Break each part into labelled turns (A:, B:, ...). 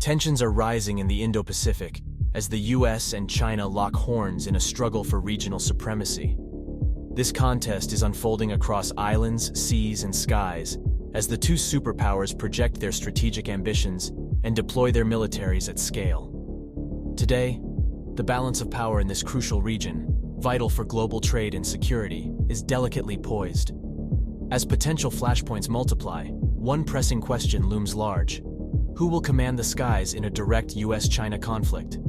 A: Tensions are rising in the Indo-Pacific as the US and China lock horns in a struggle for regional supremacy. This contest is unfolding across islands, seas, and skies as the two superpowers project their strategic ambitions and deploy their militaries at scale. Today, the balance of power in this crucial region, vital for global trade and security, is delicately poised. As potential flashpoints multiply, one pressing question looms large: who will command the skies in a direct US-China conflict?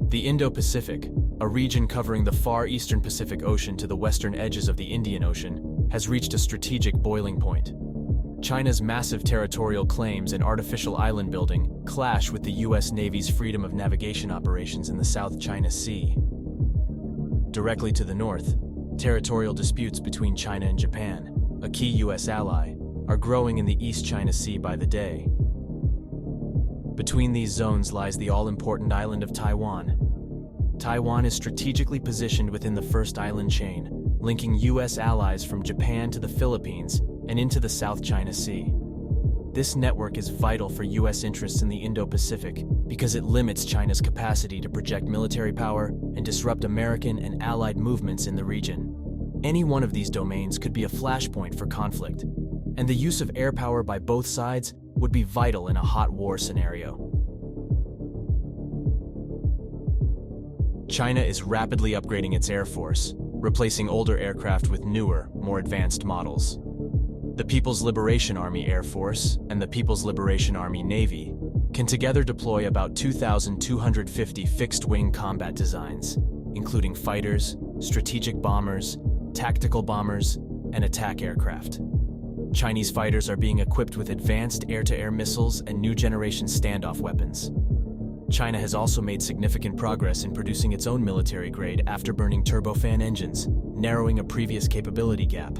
A: The Indo-Pacific, a region covering the far eastern Pacific Ocean to the western edges of the Indian Ocean, has reached a strategic boiling point. China's massive territorial claims and artificial island building clash with the US Navy's freedom of navigation operations in the South China Sea. Directly to the north, territorial disputes between China and Japan, a key US ally, are growing in the East China Sea by the day. Between these zones lies the all-important island of Taiwan. Taiwan is strategically positioned within the first island chain, linking US allies from Japan to the Philippines and into the South China Sea. This network is vital for US interests in the Indo-Pacific because it limits China's capacity to project military power and disrupt American and allied movements in the region. Any one of these domains could be a flashpoint for conflict, and the use of air power by both sides would be vital in a hot war scenario. China is rapidly upgrading its air force, replacing older aircraft with newer, more advanced models. The People's Liberation Army Air Force and the People's Liberation Army Navy can together deploy about 2,250 fixed-wing combat designs, including fighters, strategic bombers, tactical bombers, and attack aircraft. Chinese fighters are being equipped with advanced air-to-air missiles and new-generation standoff weapons. China has also made significant progress in producing its own military-grade afterburning turbofan engines, narrowing a previous capability gap.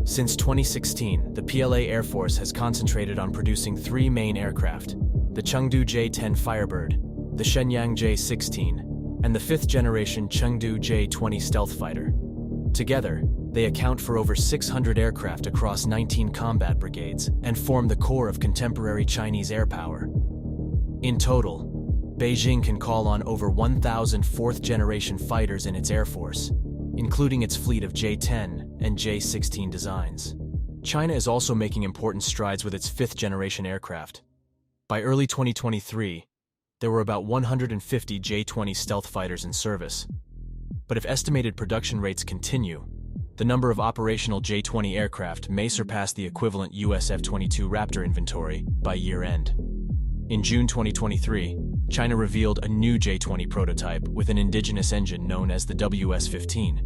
A: Since 2016, the PLA Air Force has concentrated on producing three main aircraft: the Chengdu J-10 Firebird, the Shenyang J-16, and the fifth-generation Chengdu J-20 stealth fighter. Together, they account for over 600 aircraft across 19 combat brigades and form the core of contemporary Chinese air power. In total, Beijing can call on over 1,000 fourth-generation fighters in its air force, including its fleet of J-10 and J-16 designs. China is also making important strides with its fifth-generation aircraft. By early 2023, there were about 150 J-20 stealth fighters in service. But if estimated production rates continue, the number of operational J-20 aircraft may surpass the equivalent US F-22 Raptor inventory by year-end. In June 2023, China revealed a new J-20 prototype with an indigenous engine known as the WS-15.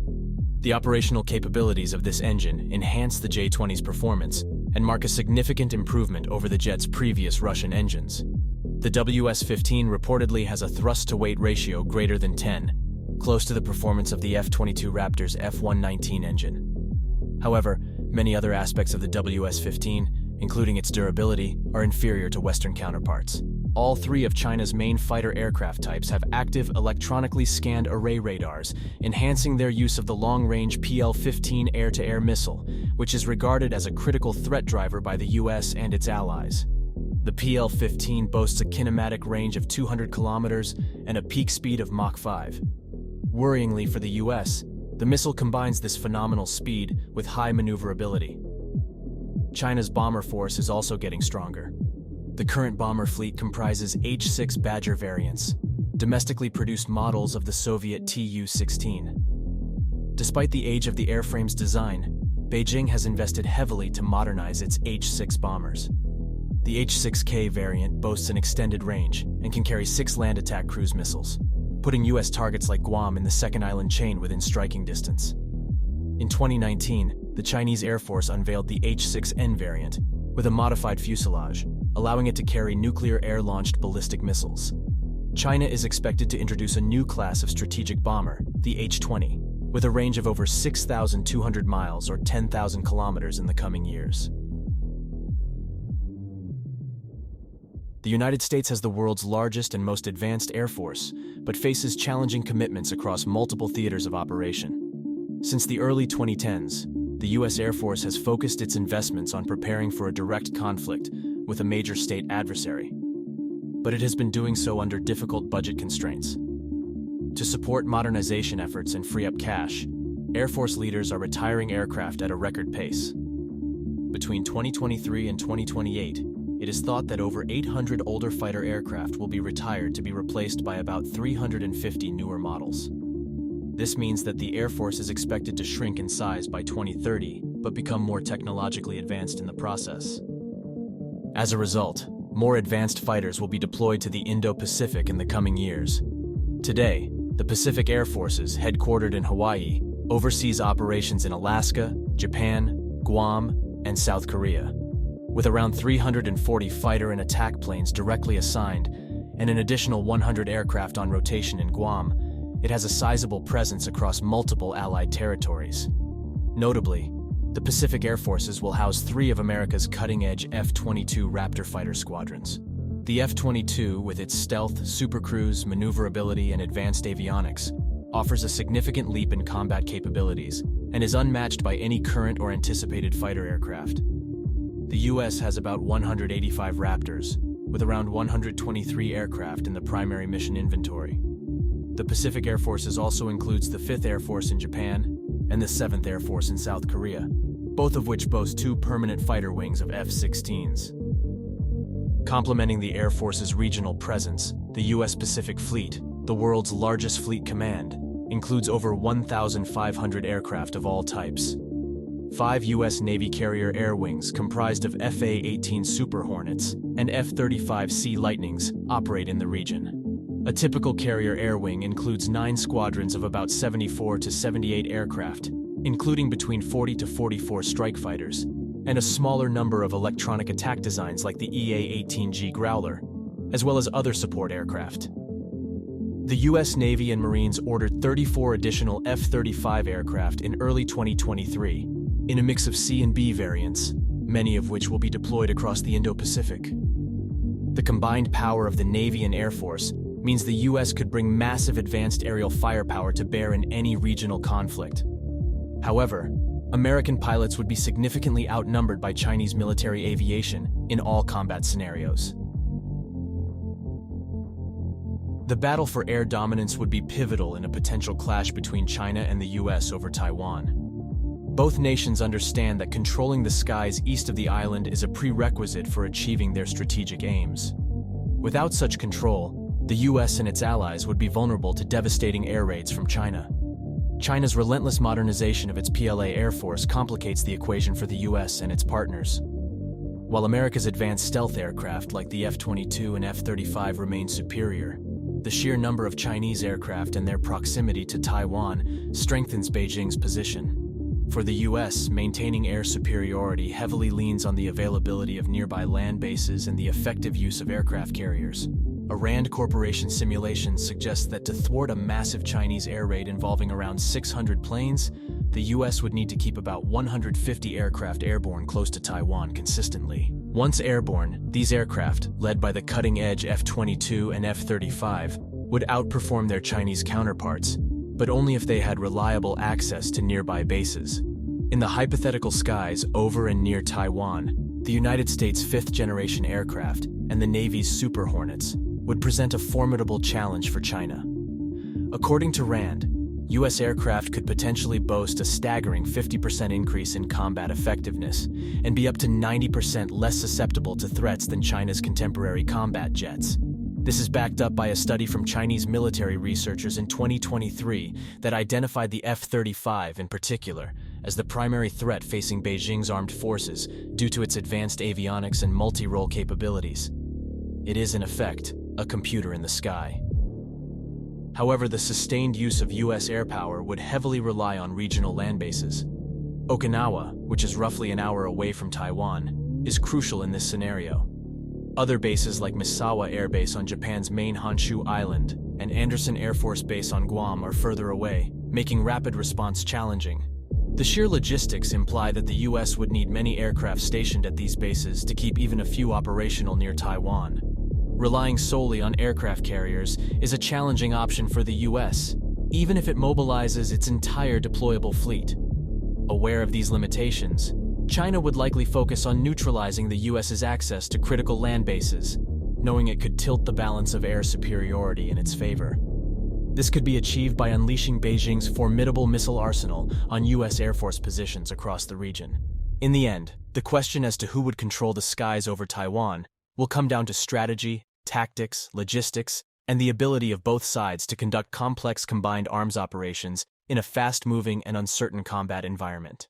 A: The operational capabilities of this engine enhance the J-20's performance and mark a significant improvement over the jet's previous Russian engines. The WS-15 reportedly has a thrust-to-weight ratio greater than 10, close to the performance of the F-22 Raptor's F-119 engine. However, many other aspects of the WS-15, including its durability, are inferior to Western counterparts. All three of China's main fighter aircraft types have active electronically scanned array radars, enhancing their use of the long-range PL-15 air-to-air missile, which is regarded as a critical threat driver by the US and its allies. The PL-15 boasts a kinematic range of 200 kilometers and a peak speed of Mach 5. Worryingly for the US, the missile combines this phenomenal speed with high maneuverability. China's bomber force is also getting stronger. The current bomber fleet comprises H-6 Badger variants, domestically produced models of the Soviet Tu-16. Despite the age of the airframe's design, Beijing has invested heavily to modernize its H-6 bombers. The H-6K variant boasts an extended range and can carry 6 land attack cruise missiles, putting US targets like Guam in the second island chain within striking distance. In 2019, the Chinese Air Force unveiled the H-6N variant, with a modified fuselage, allowing it to carry nuclear air-launched ballistic missiles. China is expected to introduce a new class of strategic bomber, the H-20, with a range of over 6,200 miles or 10,000 kilometers in the coming years. The United States has the world's largest and most advanced air force, but faces challenging commitments across multiple theaters of operation. Since the early 2010s, the U.S. Air Force has focused its investments on preparing for a direct conflict with a major state adversary. But it has been doing so under difficult budget constraints. To support modernization efforts and free up cash, Air Force leaders are retiring aircraft at a record pace. Between 2023 and 2028, it is thought that over 800 older fighter aircraft will be retired to be replaced by about 350 newer models. This means that the Air Force is expected to shrink in size by 2030, but become more technologically advanced in the process. As a result, more advanced fighters will be deployed to the Indo-Pacific in the coming years. Today, the Pacific Air Forces, headquartered in Hawaii, oversees operations in Alaska, Japan, Guam, and South Korea. With around 340 fighter and attack planes directly assigned and an additional 100 aircraft on rotation in Guam, it has a sizable presence across multiple Allied territories. Notably, the Pacific Air Forces will house 3 of America's cutting-edge F-22 Raptor fighter squadrons. The F-22, with its stealth, supercruise, maneuverability, and advanced avionics, offers a significant leap in combat capabilities and is unmatched by any current or anticipated fighter aircraft. The U.S. has about 185 Raptors, with around 123 aircraft in the primary mission inventory. The Pacific Air Forces also includes the 5th Air Force in Japan and the 7th Air Force in South Korea, both of which boast 2 permanent fighter wings of F-16s. Complementing the Air Force's regional presence, the U.S. Pacific Fleet, the world's largest fleet command, includes over 1,500 aircraft of all types. 5 U.S. Navy carrier air wings comprised of FA-18 Super Hornets and F-35 Sea Lightnings operate in the region. A typical carrier air wing includes 9 squadrons of about 74 to 78 aircraft, including between 40 to 44 strike fighters, and a smaller number of electronic attack designs like the EA-18G Growler, as well as other support aircraft. The U.S. Navy and Marines ordered 34 additional F-35 aircraft in early 2023, in a mix of C and B variants, many of which will be deployed across the Indo-Pacific. The combined power of the Navy and Air Force means the U.S. could bring massive advanced aerial firepower to bear in any regional conflict. However, American pilots would be significantly outnumbered by Chinese military aviation in all combat scenarios. The battle for air dominance would be pivotal in a potential clash between China and the U.S. over Taiwan. Both nations understand that controlling the skies east of the island is a prerequisite for achieving their strategic aims. Without such control, the U.S. and its allies would be vulnerable to devastating air raids from China. China's relentless modernization of its PLA Air Force complicates the equation for the U.S. and its partners. While America's advanced stealth aircraft like the F-22 and F-35 remain superior, the sheer number of Chinese aircraft and their proximity to Taiwan strengthens Beijing's position. For the U.S., maintaining air superiority heavily leans on the availability of nearby land bases and the effective use of aircraft carriers. A RAND Corporation simulation suggests that to thwart a massive Chinese air raid involving around 600 planes, the U.S. would need to keep about 150 aircraft airborne close to Taiwan consistently. Once airborne, these aircraft, led by the cutting-edge F-22 and F-35, would outperform their Chinese counterparts, but only if they had reliable access to nearby bases. In the hypothetical skies over and near Taiwan, the United States' 5th-generation aircraft and the Navy's Super Hornets would present a formidable challenge for China. According to RAND, U.S. aircraft could potentially boast a staggering 50% increase in combat effectiveness and be up to 90% less susceptible to threats than China's contemporary combat jets. This is backed up by a study from Chinese military researchers in 2023 that identified the F-35 in particular as the primary threat facing Beijing's armed forces due to its advanced avionics and multi-role capabilities. It is, in effect, a computer in the sky. However, the sustained use of U.S. air power would heavily rely on regional land bases. Okinawa, which is roughly an hour away from Taiwan, is crucial in this scenario. Other bases like Misawa Air Base on Japan's main Honshu Island and Andersen Air Force Base on Guam are further away, making rapid response challenging. The sheer logistics imply that the U.S. would need many aircraft stationed at these bases to keep even a few operational near Taiwan. Relying solely on aircraft carriers is a challenging option for the U.S., even if it mobilizes its entire deployable fleet. Aware of these limitations, China would likely focus on neutralizing the US's access to critical land bases, knowing it could tilt the balance of air superiority in its favor. This could be achieved by unleashing Beijing's formidable missile arsenal on US Air Force positions across the region. In the end, the question as to who would control the skies over Taiwan will come down to strategy, tactics, logistics, and the ability of both sides to conduct complex combined arms operations in a fast-moving and uncertain combat environment.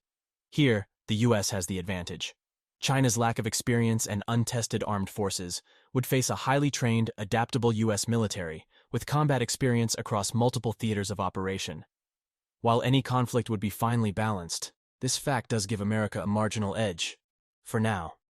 A: Here, the US has the advantage. China's lack of experience and untested armed forces would face a highly trained, adaptable US military with combat experience across multiple theaters of operation. While any conflict would be finely balanced, this fact does give America a marginal edge, for now.